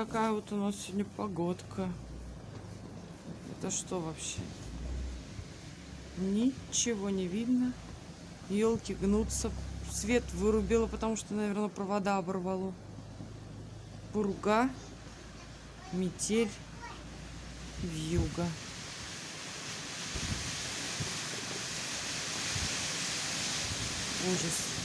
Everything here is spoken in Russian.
такая вот у нас сегодня погодка. Это что вообще? Ничего не видно. Елки гнутся. Свет вырубило, потому что, наверное, провода оборвало. Пурга, метель, вьюга. Ужас.